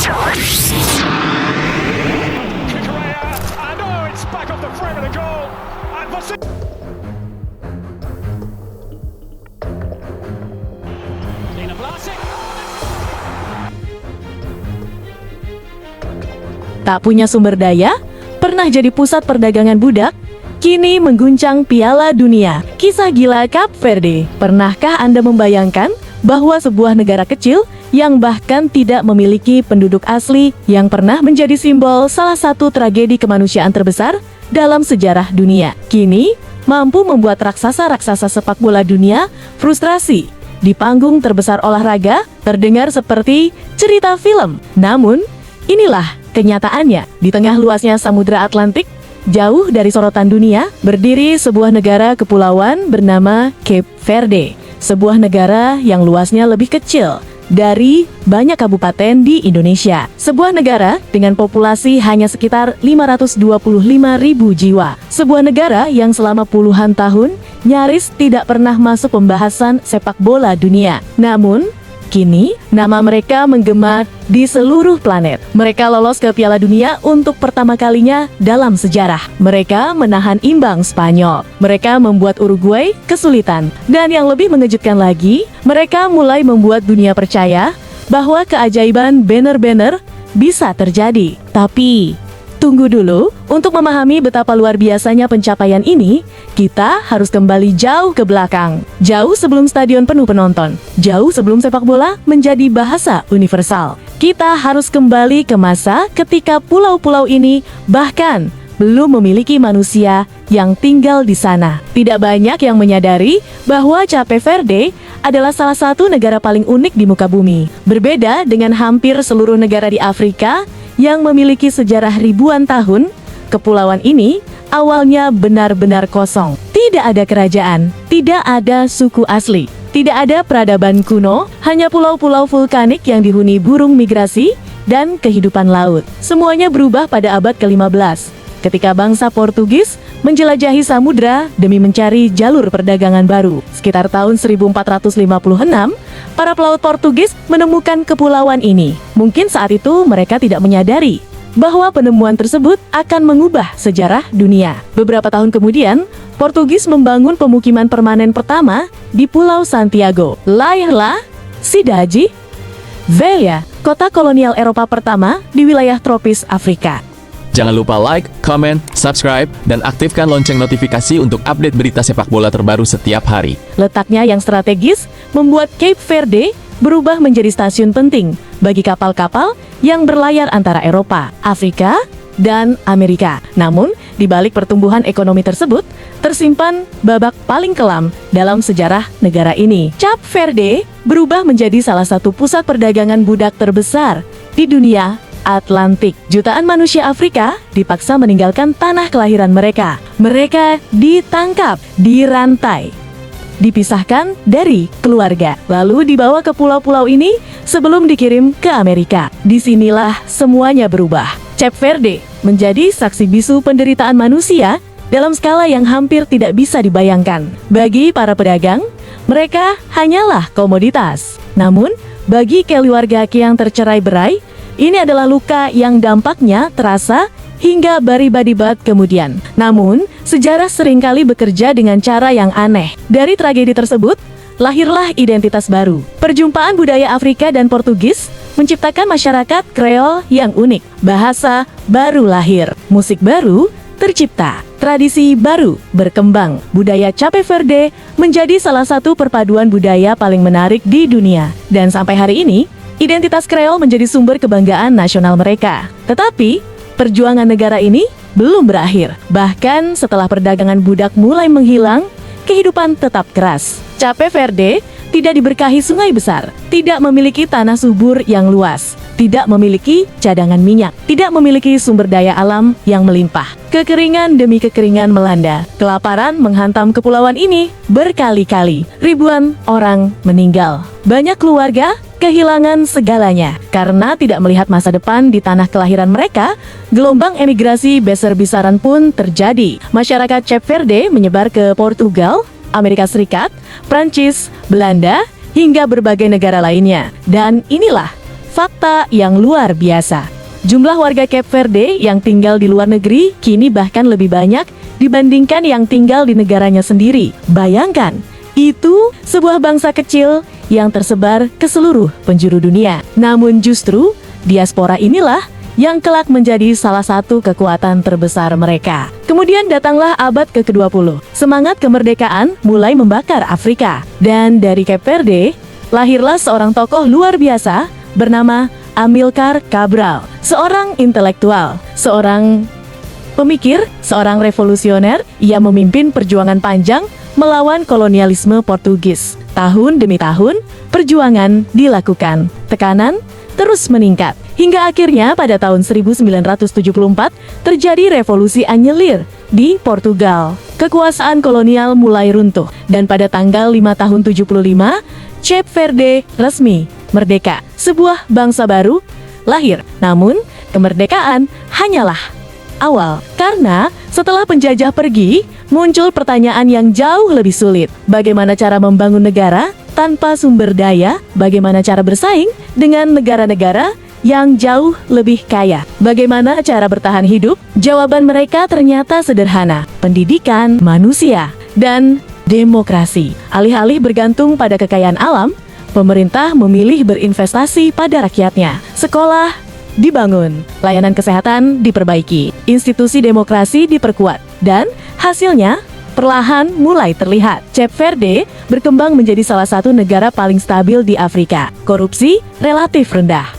Tak punya sumber daya, pernah jadi pusat perdagangan budak, kini mengguncang Piala Dunia. Kisah gila Cape Verde. Pernahkah Anda membayangkan bahwa sebuah negara kecil yang bahkan tidak memiliki penduduk asli yang pernah menjadi simbol salah satu tragedi kemanusiaan terbesar dalam sejarah dunia, kini mampu membuat raksasa-raksasa sepak bola dunia frustrasi di panggung terbesar olahraga, terdengar seperti cerita film. Namun, inilah kenyataannya. Di tengah luasnya Samudra Atlantik, jauh dari sorotan dunia, berdiri sebuah negara kepulauan bernama Cape Verde. Sebuah negara yang luasnya lebih kecil dari banyak kabupaten di Indonesia. Sebuah negara dengan populasi hanya sekitar 525.000 jiwa. Sebuah negara yang selama puluhan tahun nyaris tidak pernah masuk pembahasan sepak bola dunia. Namun, kini, nama mereka menggema di seluruh planet. Mereka lolos ke Piala Dunia untuk pertama kalinya dalam sejarah. Mereka menahan imbang Spanyol. Mereka membuat Uruguay kesulitan. Dan yang lebih mengejutkan lagi, mereka mulai membuat dunia percaya bahwa keajaiban benar-benar bisa terjadi. Tapi, tunggu dulu, untuk memahami betapa luar biasanya pencapaian ini, kita harus kembali jauh ke belakang. Jauh sebelum stadion penuh penonton. Jauh sebelum sepak bola menjadi bahasa universal. Kita harus kembali ke masa ketika pulau-pulau ini bahkan belum memiliki manusia yang tinggal di sana. Tidak banyak yang menyadari bahwa Cape Verde adalah salah satu negara paling unik di muka bumi. Berbeda dengan hampir seluruh negara di Afrika yang memiliki sejarah ribuan tahun, kepulauan ini awalnya benar-benar kosong. Tidak ada kerajaan, tidak ada suku asli, tidak ada peradaban kuno, hanya pulau-pulau vulkanik yang dihuni burung migrasi dan kehidupan laut. Semuanya berubah pada abad ke-15, ketika bangsa Portugis menjelajahi samudra demi mencari jalur perdagangan baru. Sekitar tahun 1456, para pelaut Portugis menemukan kepulauan ini. Mungkin saat itu mereka tidak menyadari bahwa penemuan tersebut akan mengubah sejarah dunia. Beberapa tahun kemudian, Portugis membangun pemukiman permanen pertama di Pulau Santiago. Lahirlah Cidade Velha, kota kolonial Eropa pertama di wilayah tropis Afrika. Jangan lupa like, comment, subscribe, dan aktifkan lonceng notifikasi untuk update berita sepak bola terbaru setiap hari. Letaknya yang strategis membuat Cape Verde berubah menjadi stasiun penting bagi kapal-kapal yang berlayar antara Eropa, Afrika, dan Amerika. Namun, di balik pertumbuhan ekonomi tersebut, tersimpan babak paling kelam dalam sejarah negara ini. Cape Verde berubah menjadi salah satu pusat perdagangan budak terbesar di dunia Atlantik. Jutaan manusia Afrika dipaksa meninggalkan tanah kelahiran mereka. Mereka ditangkap, dirantai, dipisahkan dari keluarga, lalu dibawa ke pulau-pulau ini sebelum dikirim ke Amerika. Disinilah semuanya berubah. Cape Verde menjadi saksi bisu penderitaan manusia dalam skala yang hampir tidak bisa dibayangkan. Bagi para pedagang, mereka hanyalah komoditas. Namun, bagi keluarga yang tercerai-berai, ini adalah luka yang dampaknya terasa hingga bari-badibat kemudian. Namun, sejarah seringkali bekerja dengan cara yang aneh. Dari tragedi tersebut, lahirlah identitas baru. Perjumpaan budaya Afrika dan Portugis menciptakan masyarakat Kreol yang unik. Bahasa baru lahir, musik baru tercipta, tradisi baru berkembang. Budaya Cape Verde menjadi salah satu perpaduan budaya paling menarik di dunia. Dan sampai hari ini, identitas Kreol menjadi sumber kebanggaan nasional mereka. Tetapi, perjuangan negara ini belum berakhir. Bahkan setelah perdagangan budak mulai menghilang, kehidupan tetap keras. Cape Verde tidak diberkahi sungai besar, tidak memiliki tanah subur yang luas, tidak memiliki cadangan minyak, tidak memiliki sumber daya alam yang melimpah. Kekeringan demi kekeringan melanda. Kelaparan menghantam kepulauan ini berkali-kali. Ribuan orang meninggal. Banyak keluarga kehilangan segalanya. Karena tidak melihat masa depan di tanah kelahiran mereka, gelombang emigrasi besar-besaran pun terjadi. Masyarakat Cape Verde menyebar ke Portugal, Amerika Serikat, Prancis, Belanda, hingga berbagai negara lainnya. Dan inilah fakta yang luar biasa. Jumlah warga Cape Verde yang tinggal di luar negeri kini bahkan lebih banyak dibandingkan yang tinggal di negaranya sendiri. Bayangkan, itu sebuah bangsa kecil yang tersebar ke seluruh penjuru dunia. Namun justru, diaspora inilah yang kelak menjadi salah satu kekuatan terbesar mereka. Kemudian datanglah abad ke-20. Semangat kemerdekaan mulai membakar Afrika. Dan dari Cape Verde, lahirlah seorang tokoh luar biasa bernama Amilcar Cabral. Seorang intelektual, seorang pemikir, seorang revolusioner. Ia memimpin perjuangan panjang melawan kolonialisme Portugis. Tahun demi tahun, perjuangan dilakukan. Tekanan terus meningkat. Hingga akhirnya pada tahun 1974 terjadi revolusi anyelir di Portugal. Kekuasaan kolonial mulai runtuh. Dan pada tanggal 5 tahun 75, Cape Verde resmi merdeka. Sebuah bangsa baru lahir. Namun, kemerdekaan hanyalah awal. Karena setelah penjajah pergi, muncul pertanyaan yang jauh lebih sulit. Bagaimana cara membangun negara tanpa sumber daya? Bagaimana cara bersaing dengan negara-negara yang jauh lebih kaya? Bagaimana cara bertahan hidup? Jawaban mereka ternyata sederhana: pendidikan manusia dan demokrasi. Alih-alih bergantung pada kekayaan alam, pemerintah memilih berinvestasi pada rakyatnya. Sekolah dibangun, layanan kesehatan diperbaiki, institusi demokrasi diperkuat, dan hasilnya perlahan mulai terlihat. Cape Verde berkembang menjadi salah satu negara paling stabil di Afrika. Korupsi relatif rendah.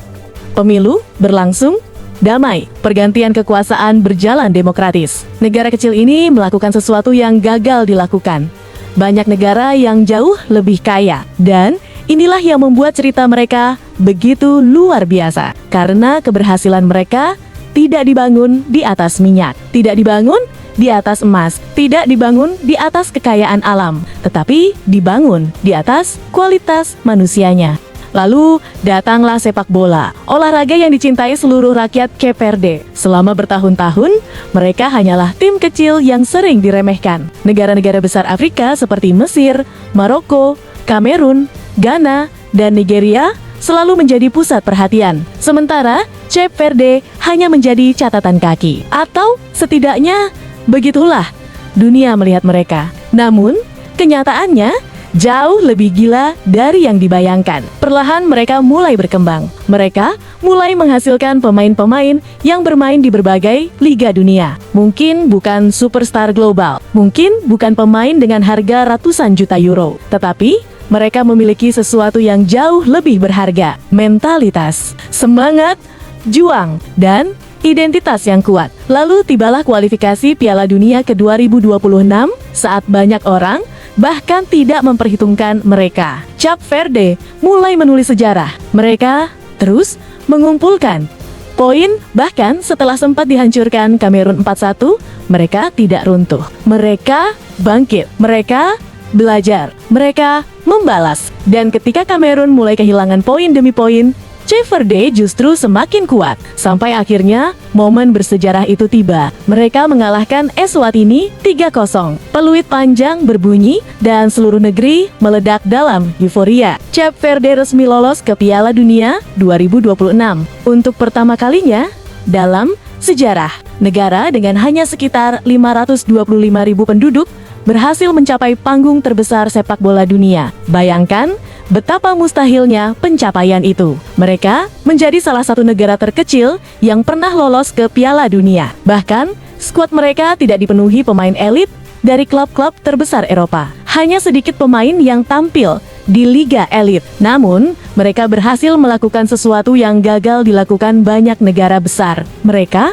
Pemilu berlangsung damai. Pergantian kekuasaan berjalan demokratis. Negara kecil ini melakukan sesuatu yang gagal dilakukan banyak negara yang jauh lebih kaya. Dan inilah yang membuat cerita mereka begitu luar biasa. Karena keberhasilan mereka tidak dibangun di atas minyak, tidak dibangun di atas emas, tidak dibangun di atas kekayaan alam, tetapi dibangun di atas kualitas manusianya. Lalu datanglah sepak bola, olahraga yang dicintai seluruh rakyat Cape Verde. Selama bertahun-tahun, mereka hanyalah tim kecil yang sering diremehkan. Negara-negara besar Afrika seperti Mesir, Maroko, Kamerun, Ghana, dan Nigeria selalu menjadi pusat perhatian. Sementara Cape Verde hanya menjadi catatan kaki. Atau setidaknya begitulah dunia melihat mereka. Namun, kenyataannya jauh lebih gila dari yang dibayangkan. Perlahan mereka mulai berkembang. Mereka mulai menghasilkan pemain-pemain yang bermain di berbagai liga dunia. Mungkin bukan superstar global, mungkin bukan pemain dengan harga ratusan juta euro, tetapi mereka memiliki sesuatu yang jauh lebih berharga: mentalitas, semangat, juang, dan identitas yang kuat. Lalu tibalah kualifikasi Piala Dunia ke 2026 saat banyak orang bahkan tidak memperhitungkan mereka. Cape Verde mulai menulis sejarah. Mereka terus mengumpulkan poin, bahkan setelah sempat dihancurkan Kamerun 4-1, mereka tidak runtuh. Mereka bangkit, mereka belajar, mereka membalas. Dan ketika Kamerun mulai kehilangan poin demi poin, Cape Verde justru semakin kuat. Sampai akhirnya momen bersejarah itu tiba. Mereka mengalahkan Eswatini 3-0. Peluit panjang berbunyi dan seluruh negeri meledak dalam euforia. Cape Verde resmi lolos ke Piala Dunia 2026. Untuk pertama kalinya dalam sejarah, negara dengan hanya sekitar 525.000 penduduk berhasil mencapai panggung terbesar sepak bola dunia. Bayangkan betapa mustahilnya pencapaian itu. Mereka menjadi salah satu negara terkecil yang pernah lolos ke Piala Dunia. Bahkan, skuad mereka tidak dipenuhi pemain elit dari klub-klub terbesar Eropa. Hanya sedikit pemain yang tampil di liga elit. Namun, mereka berhasil melakukan sesuatu yang gagal dilakukan banyak negara besar. Mereka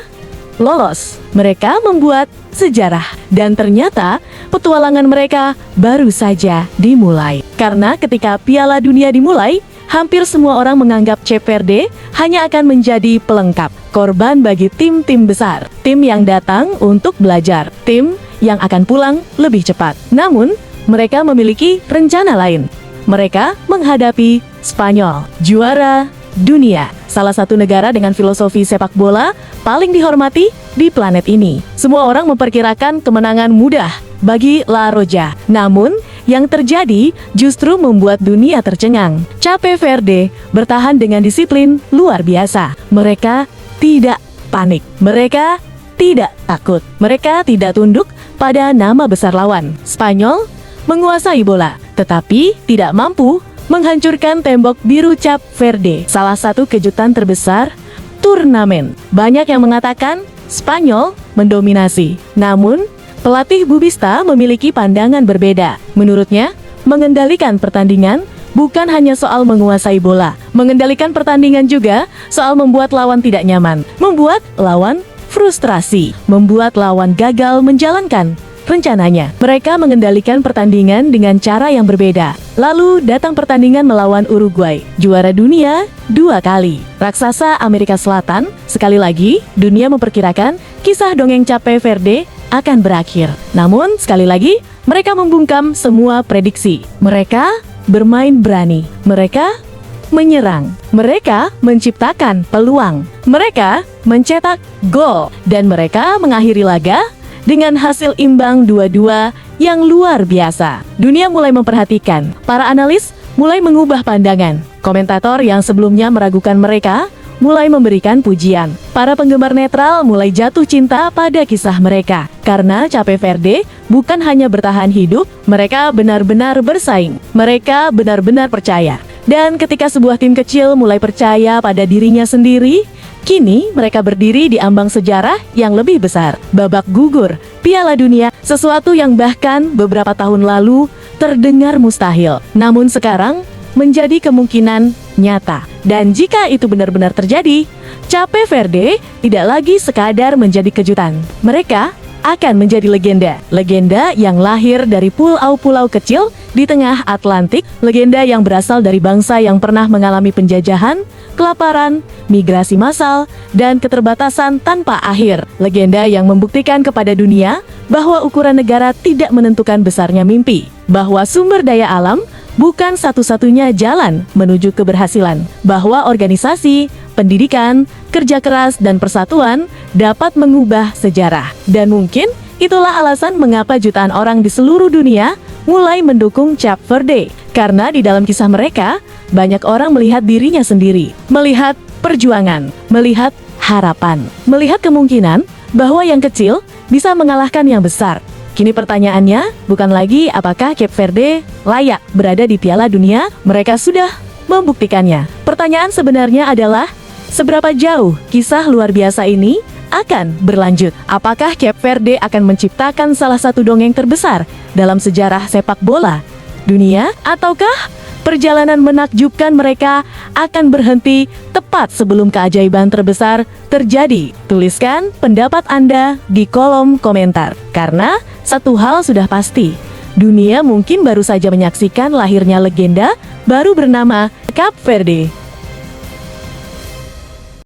lolos. Mereka membuat sejarah. Dan ternyata petualangan mereka baru saja dimulai. Karena ketika Piala Dunia dimulai, hampir semua orang menganggap Cape Verde hanya akan menjadi pelengkap, korban bagi tim-tim besar, tim yang datang untuk belajar, tim yang akan pulang lebih cepat. Namun, mereka memiliki rencana lain. Mereka menghadapi Spanyol, juara dunia, salah satu negara dengan filosofi sepak bola paling dihormati di planet ini. Semua orang memperkirakan kemenangan mudah bagi La Roja. Namun, Yang terjadi justru membuat dunia tercengang. Cape Verde bertahan dengan disiplin luar biasa. Mereka tidak panik. Mereka tidak takut. Mereka tidak tunduk pada nama besar lawan. Spanyol menguasai bola, tetapi tidak mampu menghancurkan tembok biru Cape Verde. Salah satu kejutan terbesar turnamen. Banyak yang mengatakan Spanyol mendominasi. Namun, pelatih Bubista memiliki pandangan berbeda. Menurutnya, mengendalikan pertandingan bukan hanya soal menguasai bola. Mengendalikan pertandingan juga soal membuat lawan tidak nyaman, membuat lawan frustrasi, membuat lawan gagal menjalankan rencananya. Mereka mengendalikan pertandingan dengan cara yang berbeda. Lalu datang pertandingan melawan Uruguay, juara dunia 2 kali. Raksasa Amerika Selatan, sekali lagi, dunia memperkirakan kisah dongeng Cape Verde akan berakhir. Namun, sekali lagi, mereka membungkam semua prediksi. Mereka bermain berani. Mereka menyerang. Mereka menciptakan peluang. Mereka mencetak gol. Dan mereka mengakhiri laga dengan hasil imbang 2-2 yang luar biasa. Dunia mulai memperhatikan. Para analis mulai mengubah pandangan. Komentator yang sebelumnya meragukan mereka mulai memberikan pujian. Para penggemar netral mulai jatuh cinta pada kisah mereka. Karena Cape Verde bukan hanya bertahan hidup, mereka benar-benar bersaing. Mereka benar-benar percaya. Dan ketika sebuah tim kecil mulai percaya pada dirinya sendiri, kini mereka berdiri di ambang sejarah yang lebih besar. Babak gugur Piala Dunia, sesuatu yang bahkan beberapa tahun lalu terdengar mustahil. Namun sekarang menjadi kemungkinan nyata. Dan jika itu benar-benar terjadi, Cape Verde tidak lagi sekadar menjadi kejutan. Mereka akan menjadi legenda. Legenda yang lahir dari pulau-pulau kecil di tengah Atlantik. Legenda yang berasal dari bangsa yang pernah mengalami penjajahan, kelaparan, migrasi massal, dan keterbatasan tanpa akhir. Legenda yang membuktikan kepada dunia bahwa ukuran negara tidak menentukan besarnya mimpi. Bahwa sumber daya alam bukan satu-satunya jalan menuju keberhasilan. Bahwa organisasi, pendidikan, kerja keras, dan persatuan dapat mengubah sejarah. Dan mungkin itulah alasan mengapa jutaan orang di seluruh dunia mulai mendukung Cape Verde. Karena di dalam kisah mereka, banyak orang melihat dirinya sendiri, melihat perjuangan, melihat harapan, melihat kemungkinan bahwa yang kecil bisa mengalahkan yang besar. Kini pertanyaannya bukan lagi apakah Cape Verde layak berada di Piala Dunia, mereka sudah membuktikannya. Pertanyaan sebenarnya adalah, seberapa jauh kisah luar biasa ini akan berlanjut? Apakah Cape Verde akan menciptakan salah satu dongeng terbesar dalam sejarah sepak bola dunia? Ataukah perjalanan menakjubkan mereka akan berhenti tepat sebelum keajaiban terbesar terjadi? Tuliskan pendapat Anda di kolom komentar. Karena satu hal sudah pasti, dunia mungkin baru saja menyaksikan lahirnya legenda baru bernama Cape Verde.